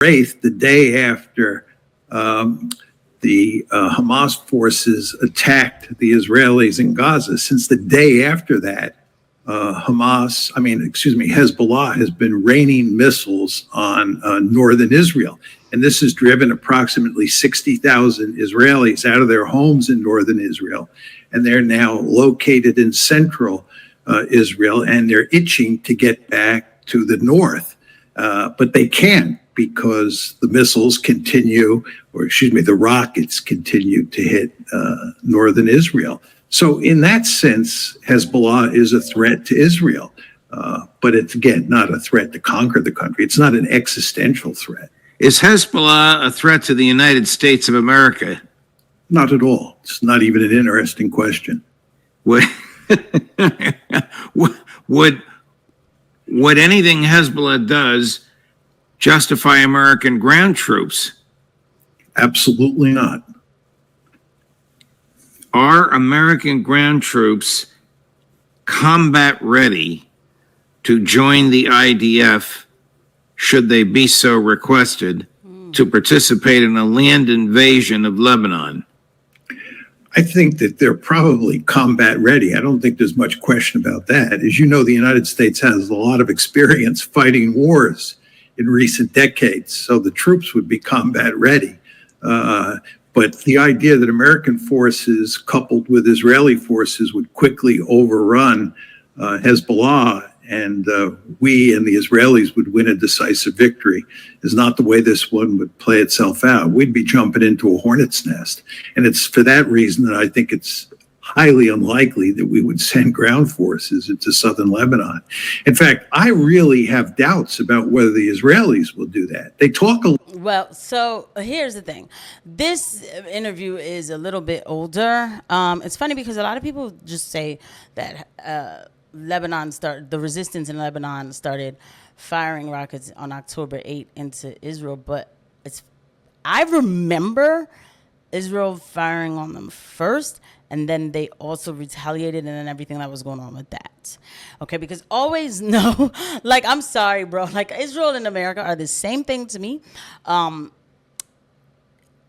8th, the day after the Hamas forces attacked the Israelis in Gaza. Since the day after that, Hezbollah has been raining missiles on northern Israel. And this has driven approximately 60,000 Israelis out of their homes in northern Israel. And they're now located in central Israel, and they're itching to get back to the north. But they can't, because the missiles continue, the rockets continue to hit northern Israel. So in that sense, Hezbollah is a threat to Israel. But it's, again, not a threat to conquer the country. It's not an existential threat. Is Hezbollah a threat to the United States of America? Not at all. It's not even an interesting question. Would anything Hezbollah does justify American ground troops? Absolutely not. Are American ground troops combat ready to join the IDF, should they be so requested, to participate in a land invasion of Lebanon? I think that they're probably combat ready. I don't think there's much question about that. As you know, the United States has a lot of experience fighting wars in recent decades, so the troops would be combat ready. But the idea that American forces coupled with Israeli forces would quickly overrun Hezbollah and we and the Israelis would win a decisive victory is not the way this one would play itself out. We'd be jumping into a hornet's nest. And it's for that reason that I think it's highly unlikely that we would send ground forces into southern Lebanon. In fact, I really have doubts about whether the Israelis will do that. They talk a Well, so here's the thing. This interview is a little bit older. It's funny because a lot of people just say that the resistance in Lebanon started firing rockets on October 8 into Israel, but I remember Israel firing on them first, and then they also retaliated, and then everything that was going on with that. Okay, because always know, like, I'm sorry, bro, like, Israel and America are the same thing to me.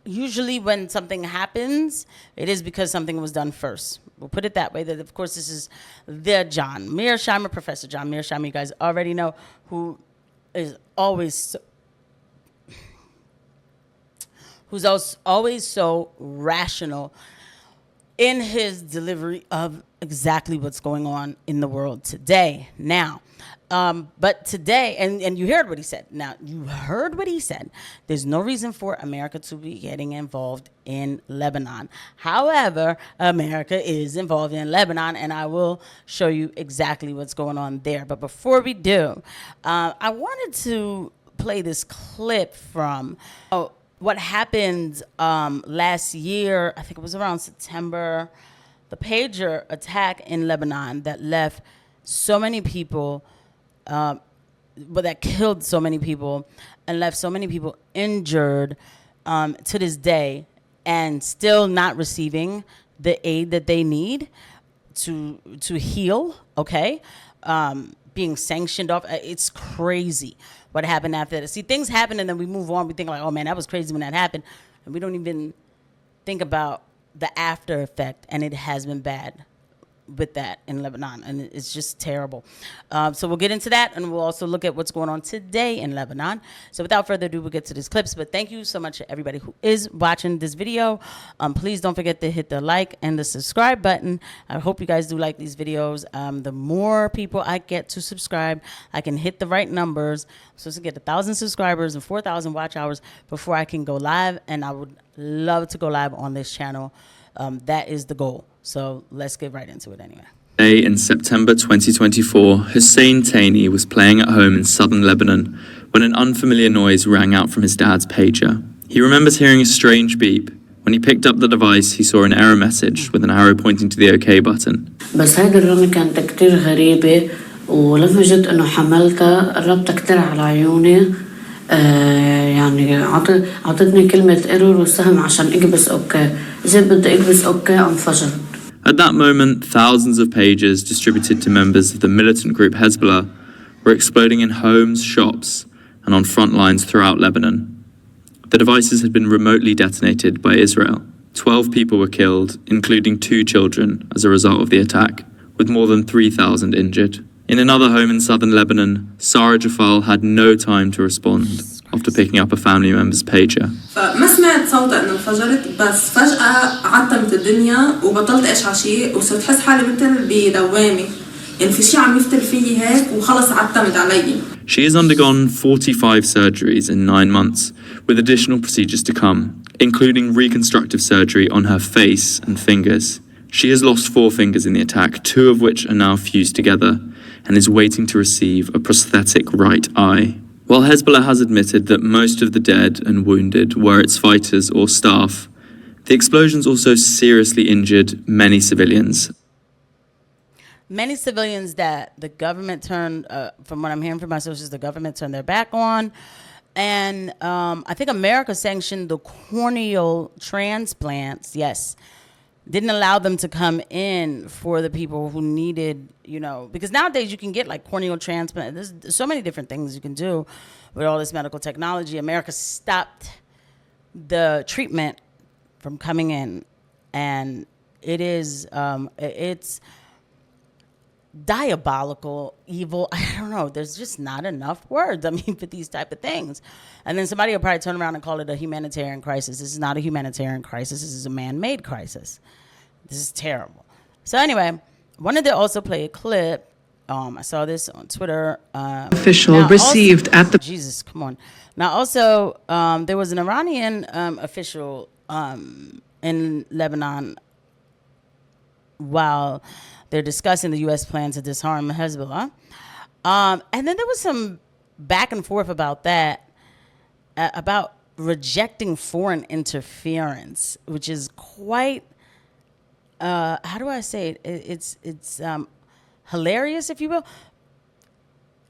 Usually when something happens, it is because something was done first. We'll put it that way. That, of course, this is the Mearsheimer, Professor John Mearsheimer, you guys already know, who is always always so rational in his delivery of exactly what's going on in the world today. Now, but today, and you heard what he said. Now, you heard what he said. There's no reason for America to be getting involved in Lebanon. However, America is involved in Lebanon, and I will show you exactly what's going on there. But before we do, I wanted to play this clip from what happened last year. I think it was around September, the pager attack in Lebanon that left so many people, but that killed so many people and left so many people injured to this day, and still not receiving the aid that they need to heal. Okay, being sanctioned off. It's crazy what happened after that. See, things happen and then we move on. We think like, oh man, that was crazy when that happened, and we don't even think about the after effect, and it has been bad with that in Lebanon, and it's just terrible. So we'll get into that, and we'll also look at what's going on today in Lebanon. So without further ado, we'll get to these clips. But thank you so much to everybody who is watching this video. Please don't forget to hit the like and the subscribe button. I hope you guys do like these videos. The more people I get to subscribe, I can hit the right numbers. I'm supposed to get 1,000 subscribers and 4,000 watch hours before I can go live, and I would love to go live on this channel. That is the goal. So let's get right into it anyway. In September 2024, Hussein Taini was playing at home in southern Lebanon when an unfamiliar noise rang out from his dad's pager. He remembers hearing a strange beep. When he picked up the device, he saw an error message with an arrow pointing to the OK button. بس هذه الرنة كانت كتير غريبة، ولما جيت إنه حملتها قربتها كتير على عيوني. يعني عطتني كلمة error والسهم عشان اكبس OK. زي بدي اكبس OK انفجرت. At that moment, thousands of pagers distributed to members of the militant group Hezbollah were exploding in homes, shops, and on front lines throughout Lebanon. The devices had been remotely detonated by Israel. 12 people were killed, including 2 children, as a result of the attack, with more than 3,000 injured. In another home in southern Lebanon, Sarah Jafal had no time to respond after picking up a family member's pager. فما سمعت صوت انه انفجرت بس فجأة عتمت الدنيا وبطلت اشعل شيء وصرت حس حالي مثل بدوامة يعني في شيء عم يفتل فيي هيك وخلص عتمت علي. She has undergone 45 surgeries in 9 months, with additional procedures to come, including reconstructive surgery on her face and fingers. She has lost 4 fingers in the attack, 2 of which are now fused together, and is waiting to receive a prosthetic right eye. While Hezbollah has admitted that most of the dead and wounded were its fighters or staff, the explosions also seriously injured many civilians. Many civilians that the government turned, from what I'm hearing from my sources, the government turned their back on. And I think America sanctioned the corneal transplants, yes, didn't allow them to come in for the people who needed, because nowadays you can get like corneal transplant. There's so many different things you can do with all this medical technology. America stopped the treatment from coming in, and it's diabolical, evil. I don't know. There's just not enough words, for these type of things. And then somebody will probably turn around and call it a humanitarian crisis. This is not a humanitarian crisis. This is a man-made crisis. This is terrible. So anyway, wanted to also play a clip. I saw this on Twitter. Official received also, at the... Jesus, come on. Now also, there was an Iranian official in Lebanon while they're discussing the U.S. plan to disarm Hezbollah. And then there was some back and forth about that, about rejecting foreign interference, which is quite, how do I say it? It's hilarious, if you will.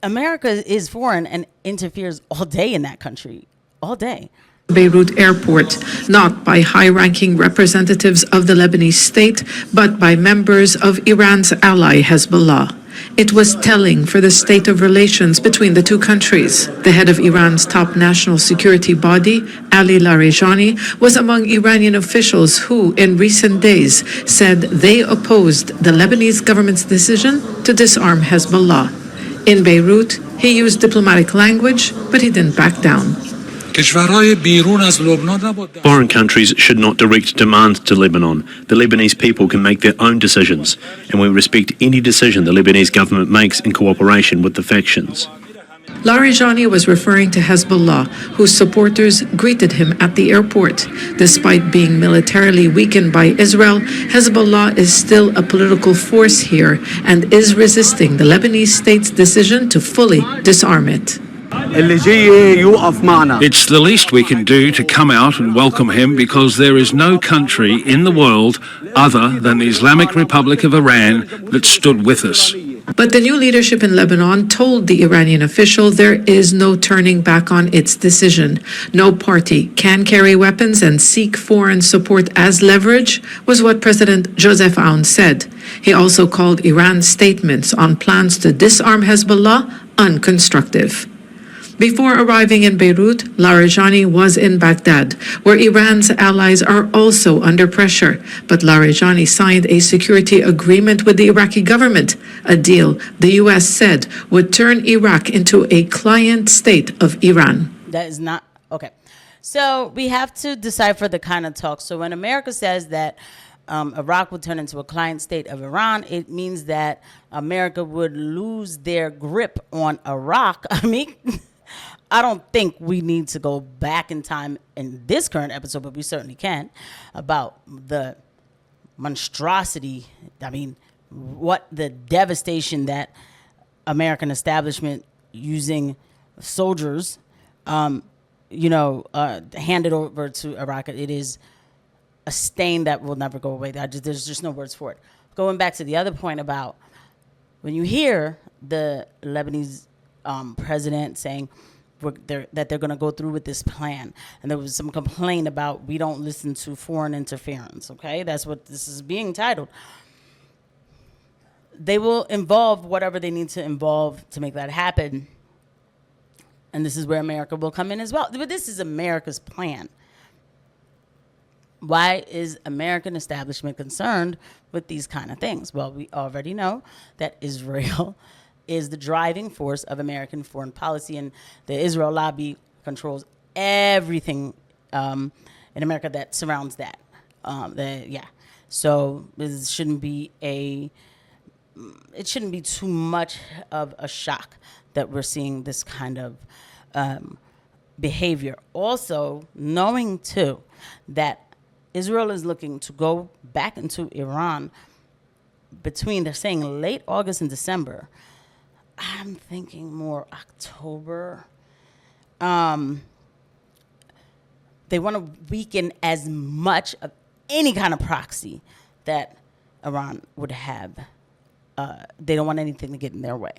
America is foreign and interferes all day in that country, all day. Beirut airport, not by high-ranking representatives of the Lebanese state, but by members of Iran's ally Hezbollah. It was telling for the state of relations between the two countries. The head of Iran's top national security body, Ali Larijani, was among Iranian officials who, in recent days, said they opposed the Lebanese government's decision to disarm Hezbollah. In Beirut, he used diplomatic language, but he didn't back down. Foreign countries should not direct demands to Lebanon. The Lebanese people can make their own decisions, and we respect any decision the Lebanese government makes in cooperation with the factions. Larijani was referring to Hezbollah, whose supporters greeted him at the airport. Despite being militarily weakened by Israel, Hezbollah is still a political force here and is resisting the Lebanese state's decision to fully disarm it. It's the least we can do to come out and welcome him, because there is no country in the world other than the Islamic Republic of Iran that stood with us. But the new leadership in Lebanon told the Iranian official there is no turning back on its decision. No party can carry weapons and seek foreign support as leverage, was what President Joseph Aoun said. He also called Iran's statements on plans to disarm Hezbollah unconstructive. Before arriving in Beirut, Larijani was in Baghdad, where Iran's allies are also under pressure. But Larijani signed a security agreement with the Iraqi government, a deal the U.S. said would turn Iraq into a client state of Iran. That is not, okay. So we have to decipher the kind of talk. So when America says that Iraq would turn into a client state of Iran, it means that America would lose their grip on Iraq. I don't think we need to go back in time in this current episode, but we certainly can, about the monstrosity, what the devastation that American establishment using soldiers, handed over to Iraq. It is a stain that will never go away. There's just no words for it. Going back to the other point about when you hear the Lebanese president saying that they're going to go through with this plan, and there was some complaint about we don't listen to foreign interference, okay? That's what this is being titled. They will involve whatever they need to involve to make that happen. And this is where America will come in as well. But this is America's plan. Why is American establishment concerned with these kind of things? Well, we already know that Israel is the driving force of American foreign policy, and the Israel lobby controls everything in America that surrounds that. So it shouldn't be too much of a shock that we're seeing this kind of behavior. Also, knowing too that Israel is looking to go back into Iran they're saying late August and December. I'm thinking more October. They want to weaken as much of any kind of proxy that Iran would have. They don't want anything to get in their way.